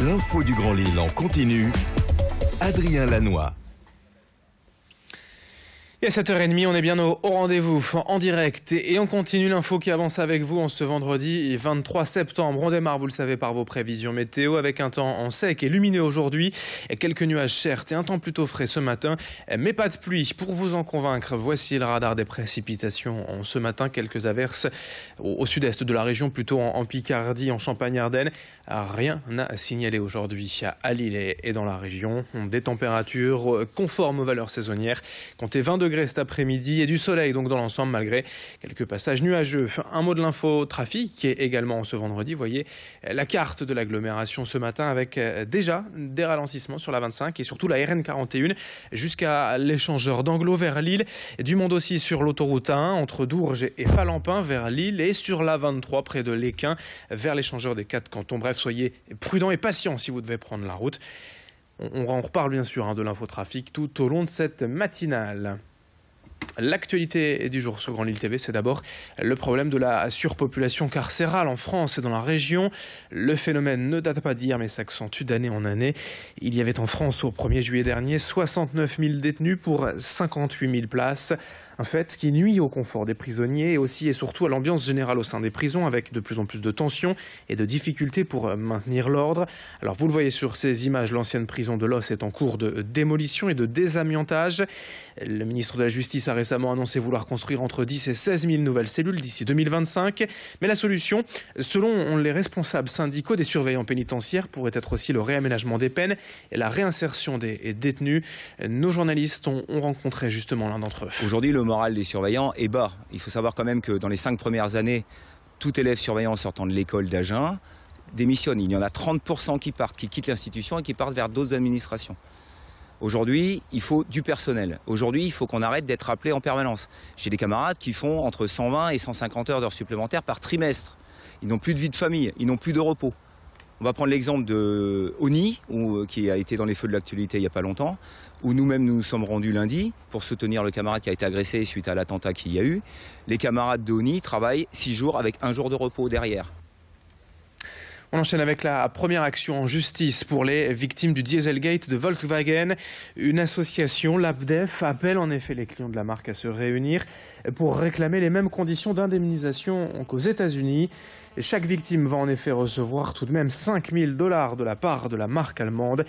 L'info du Grand Lille en continu. Adrien Lanois. Et à 7h30, on est bien au rendez-vous, en direct et on continue l'info qui avance avec vous en ce vendredi 23 septembre. On démarre, vous le savez, par vos prévisions météo avec un temps en sec et lumineux aujourd'hui. Quelques nuages certes et un temps plutôt frais ce matin, mais pas de pluie. Pour vous en convaincre, voici le radar des précipitations. Ce matin, quelques averses au sud-est de la région, plutôt en Picardie, en Champagne-Ardenne. Rien n'a signalé aujourd'hui à Lille et dans la région. Des températures conformes aux valeurs saisonnières. Comptez 20 degrés cet après-midi et du soleil donc dans l'ensemble malgré quelques passages nuageux. Un mot de l'info trafic qui est également ce vendredi. Vous voyez la carte de l'agglomération ce matin avec déjà des ralentissements sur la 25 et surtout la RN 41 jusqu'à l'échangeur d'Anglo vers Lille. Du monde aussi sur l'autoroute A1 entre Dourges et Falampin vers Lille et sur la 23 près de l'Équin vers l'échangeur des 4 cantons. Bref, soyez prudents et patients si vous devez prendre la route. On reparle bien sûr de l'infotrafic tout au long de cette matinale. L'actualité du jour sur Grand Lille TV, c'est d'abord le problème de la surpopulation carcérale en France et dans la région. Le phénomène ne date pas d'hier, mais s'accentue d'année en année. Il y avait en France au 1er juillet dernier 69 000 détenus pour 58 000 places. Un fait qui nuit au confort des prisonniers et aussi et surtout à l'ambiance générale au sein des prisons avec de plus en plus de tensions et de difficultés pour maintenir l'ordre. Alors vous le voyez sur ces images, l'ancienne prison de Los est en cours de démolition et de désamiantage. Le ministre de la Justice a récemment annoncé vouloir construire entre 10 et 16 000 nouvelles cellules d'ici 2025. Mais la solution, selon les responsables syndicaux des surveillants pénitentiaires, pourrait être aussi le réaménagement des peines et la réinsertion des détenus. Nos journalistes ont rencontré justement l'un d'entre eux. Aujourd'hui, le moral des surveillants est bas. Il faut savoir quand même que dans les 5 premières années, tout élève surveillant sortant de l'école d'Agen démissionne. Il y en a 30% qui partent, qui quittent l'institution et qui partent vers d'autres administrations. Aujourd'hui, il faut du personnel. Aujourd'hui, il faut qu'on arrête d'être appelé en permanence. J'ai des camarades qui font entre 120 et 150 heures d'heures supplémentaires par trimestre. Ils n'ont plus de vie de famille, ils n'ont plus de repos. On va prendre l'exemple de Oni, qui a été dans les feux de l'actualité il n'y a pas longtemps, où nous-mêmes nous sommes rendus lundi pour soutenir le camarade qui a été agressé suite à l'attentat qu'il y a eu. Les camarades de Oni travaillent 6 jours avec 1 jour de repos derrière. On enchaîne avec la première action en justice pour les victimes du Dieselgate de Volkswagen. Une association, l'APDEF, appelle en effet les clients de la marque à se réunir pour réclamer les mêmes conditions d'indemnisation qu'aux États-Unis. Chaque victime va en effet recevoir tout de même 5 000 $ de la part de la marque allemande.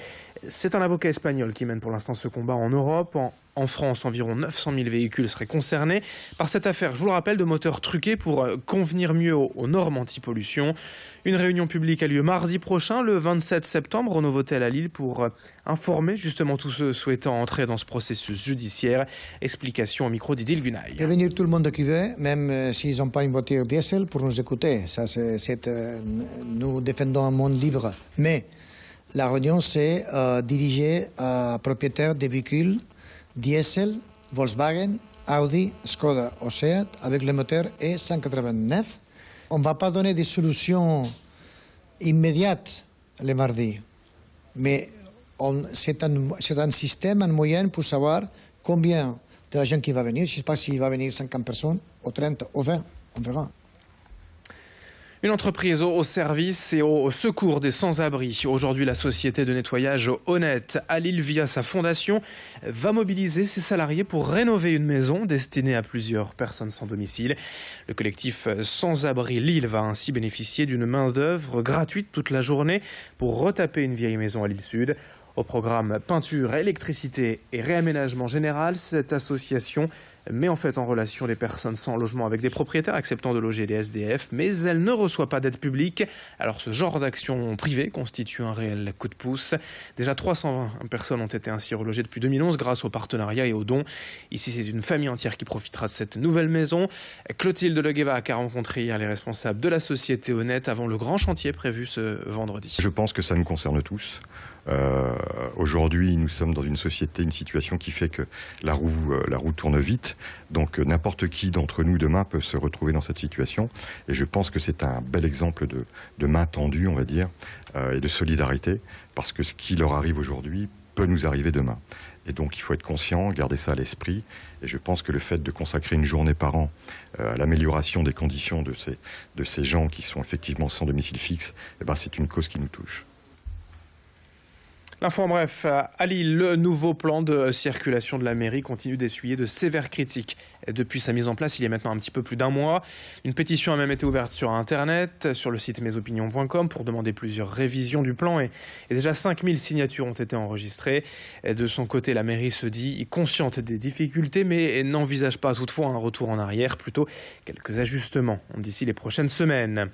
C'est un avocat espagnol qui mène pour l'instant ce combat en Europe. En France, environ 900 000 véhicules seraient concernés par cette affaire, je vous le rappelle, de moteurs truqués pour convenir mieux aux normes anti-pollution. Une réunion publique a lieu mardi prochain, le 27 septembre, au Novotel à Lille, pour informer justement tous ceux souhaitant entrer dans ce processus judiciaire. Explication au micro d'Idil Gunaï. Il va venir tout le monde qui veut, même s'ils n'ont pas une voiture diesel, pour nous écouter. Nous défendons un monde libre. Mais la réunion, c'est dirigée à propriétaires de véhicules diesel, Volkswagen, Audi, Skoda ou Seat, avec le moteur E189. On ne va pas donner des solutions immédiates le mardi, mais c'est un système, un moyen pour savoir combien de gens qui va venir. Je ne sais pas s'il va venir 50 personnes, ou 30, ou 20, on verra. Une entreprise au service et au secours des sans-abri. Aujourd'hui, la société de nettoyage Honnête à Lille, via sa fondation, va mobiliser ses salariés pour rénover une maison destinée à plusieurs personnes sans domicile. Le collectif Sans-abri Lille va ainsi bénéficier d'une main-d'œuvre gratuite toute la journée pour retaper une vieille maison à Lille Sud. Au programme peinture, électricité et réaménagement général, cette association met en fait en relation les personnes sans logement avec des propriétaires acceptant de loger les SDF, mais elle ne reçoit pas d'aide publique. Alors ce genre d'action privée constitue un réel coup de pouce. Déjà 320 personnes ont été ainsi relogées depuis 2011 grâce au partenariat et aux dons. Ici, c'est une famille entière qui profitera de cette nouvelle maison. Clotilde Leguevac a rencontré hier les responsables de la société Honnête avant le grand chantier prévu ce vendredi. Je pense que ça nous concerne tous. Aujourd'hui, nous sommes dans une société, une situation qui fait que la roue tourne vite. Donc n'importe qui d'entre nous demain peut se retrouver dans cette situation. Et je pense que c'est un bel exemple de main tendue, on va dire, et de solidarité. Parce que ce qui leur arrive aujourd'hui peut nous arriver demain. Et donc il faut être conscient, garder ça à l'esprit. Et je pense que le fait de consacrer une journée par an à l'amélioration des conditions de ces gens qui sont effectivement sans domicile fixe, eh ben, c'est une cause qui nous touche. L'info en bref, à Lille, le nouveau plan de circulation de la mairie continue d'essuyer de sévères critiques. Depuis sa mise en place, il y a maintenant un petit peu plus d'un mois. Une pétition a même été ouverte sur Internet, sur le site mesopinions.com pour demander plusieurs révisions du plan et déjà 5000 signatures ont été enregistrées. De son côté, la mairie se dit consciente des difficultés mais n'envisage pas toutefois un retour en arrière, plutôt quelques ajustements d'ici les prochaines semaines.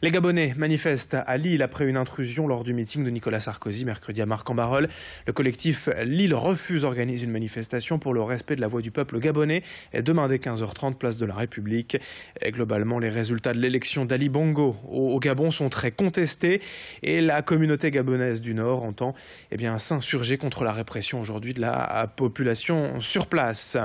Les Gabonais manifestent à Lille après une intrusion lors du meeting de Nicolas Sarkozy mercredi à Marc-en-Barœul. Le collectif Lille Refuse organise une manifestation pour le respect de la voix du peuple gabonais demain dès 15h30 place de la République. Et globalement, les résultats de l'élection d'Ali Bongo au Gabon sont très contestés et la communauté gabonaise du Nord entend s'insurger contre la répression aujourd'hui de la population sur place.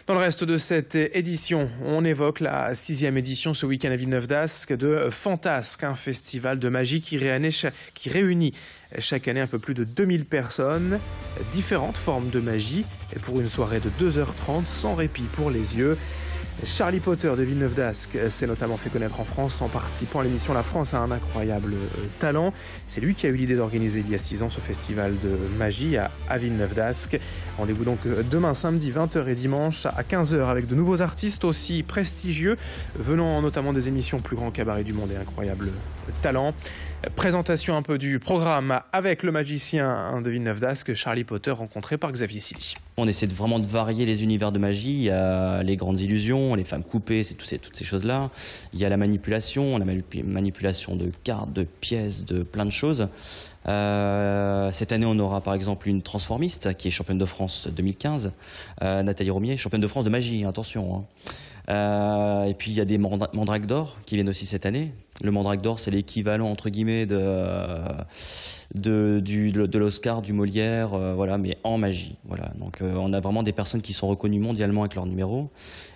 Dans le reste de cette édition, on évoque la 6e édition ce week-end à Villeneuve d'Ascq de Fantasque, un festival de magie qui réunit chaque année un peu plus de 2000 personnes, différentes formes de magie, et pour une soirée de 2h30 sans répit pour les yeux. Charlie Potter de Villeneuve d'Ascq s'est notamment fait connaître en France en participant à l'émission La France a un incroyable talent. C'est lui qui a eu l'idée d'organiser il y a 6 ans ce festival de magie à Villeneuve d'Ascq. Rendez-vous donc demain samedi 20h et dimanche à 15h avec de nouveaux artistes aussi prestigieux venant notamment des émissions Plus grand cabaret du monde et Incroyable talent. Présentation un peu du programme avec le magicien de Villeneuve d'Ascq, Charlie Potter, rencontré par Xavier Silly. On essaie vraiment de varier les univers de magie. Il y a les grandes illusions, les femmes coupées, c'est toutes ces choses-là. Il y a la manipulation, manipulation de cartes, de pièces, de plein de choses. Cette année, on aura par exemple une transformiste qui est championne de France 2015, Nathalie Romier, championne de France de magie, attention. Et puis il y a des mandraques d'or qui viennent aussi cette année. Le mandrake d'or, c'est l'équivalent entre guillemets de l'Oscar, du Molière, voilà, mais en magie. Voilà. Donc on a vraiment des personnes qui sont reconnues mondialement avec leur numéro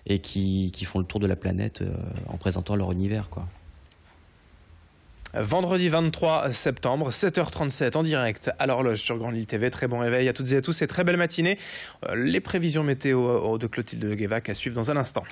et qui font le tour de la planète en présentant leur univers, quoi. Vendredi 23 septembre, 7h37 en direct à l'horloge sur Grande Lille TV. Très bon réveil à toutes et à tous et très belle matinée. Les prévisions météo de Clotilde Le Guévac à suivre dans un instant.